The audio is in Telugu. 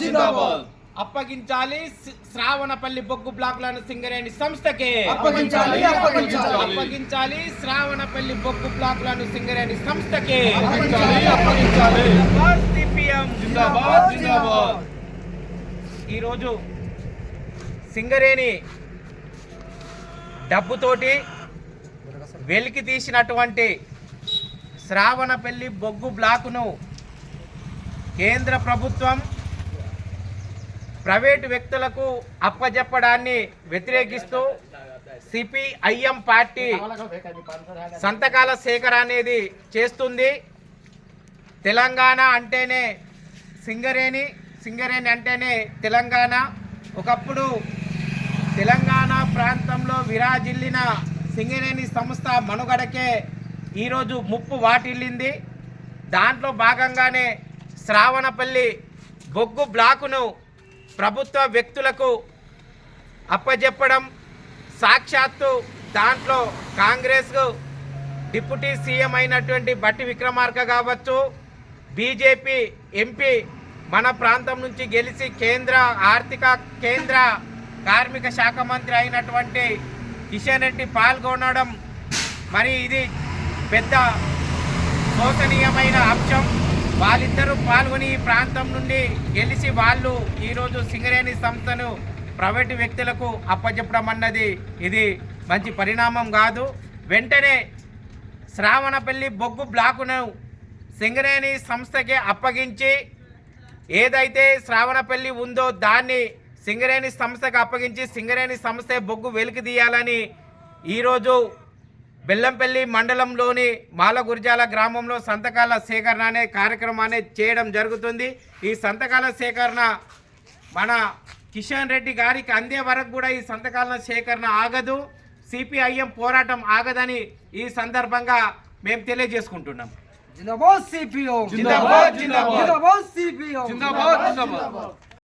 జిందాబాద్ అప్పగించాలి శ్రావణపల్లి బొగ్గు బ్లాకులను సింగరేణి సంస్థకే. అప్పగించాలి శ్రావణపల్లి బొగ్గు బ్లాకులను సింగరేణి సంస్థకే. సిపిఎం జిందాబాద్ జిందాబాద్. ఈరోజు సింగరేణి డబ్బుతోటి వెలికి తీసినటువంటి శ్రావణపల్లి బొగ్గు బ్లాకును కేంద్ర ప్రభుత్వం ప్రైవేటు వ్యక్తులకు అప్పజెప్పడాన్ని వ్యతిరేకిస్తూ సిపిఐఎం పార్టీ సంతకాల సేకరణ అనేది చేస్తుంది. తెలంగాణ అంటేనే సింగరేణి అంటేనే తెలంగాణ. ఒకప్పుడు తెలంగాణ ప్రాంతంలో విరాజిల్లిన సింగరేణి సంస్థ మనుగడకే ఈరోజు ముప్పు వాటిల్లింది. దాంట్లో భాగంగానే శ్రావణపల్లి బొగ్గు బ్లాకును ప్రభుత్వ వ్యక్తులకు అప్పజెప్పడం, సాక్షాత్తు దాంట్లో కాంగ్రెస్ డిప్యూటీ సీఎం అయినటువంటి బట్టి విక్రమార్క కావచ్చు, బీజేపీ ఎంపీ మన ప్రాంతం నుంచి గెలిచి కేంద్ర కార్మిక శాఖ మంత్రి అయినటువంటి కిషన్ రెడ్డి పాల్గొనడం, మరి ఇది పెద్ద శోచనీయమైన అంశం. వాళ్ళిద్దరూ పాల్గొని ఈ ప్రాంతం నుండి గెలిచి వాళ్ళు ఈరోజు సింగరేణి సంస్థను ప్రైవేటు వ్యక్తులకు అప్పచెప్పడం అన్నది ఇది మంచి పరిణామం కాదు. వెంటనే శ్రావణపల్లి బొగ్గు బ్లాకును సింగరేణి సంస్థకి అప్పగించి ఏదైతే శ్రావణపల్లి ఉందో దాన్ని సింగరేణి సంస్థకు అప్పగించి సింగరేణి సంస్థ బొగ్గు వెలికి తీయాలని ఈరోజు బెల్లంపల్లి మండలంలోని మాలగుర్జాల గ్రామంలో సంతకాల సేకరణ అనే కార్యక్రమాన్ని చేయడం జరుగుతుంది. ఈ సంతకాల సేకరణ మన కిషన్ రెడ్డి గారికి అందే వరకు కూడా ఈ సంతకాల సేకరణ ఆగదు, సిపిఐఎం పోరాటం ఆగదని ఈ సందర్భంగా మేము తెలియజేసుకుంటున్నాం. జిందాబాద్ సిపిఎం జిందాబాద్ జిందాబాద్. జిందాబాద్ సిపిఎం జిందాబాద్ జిందాబాద్.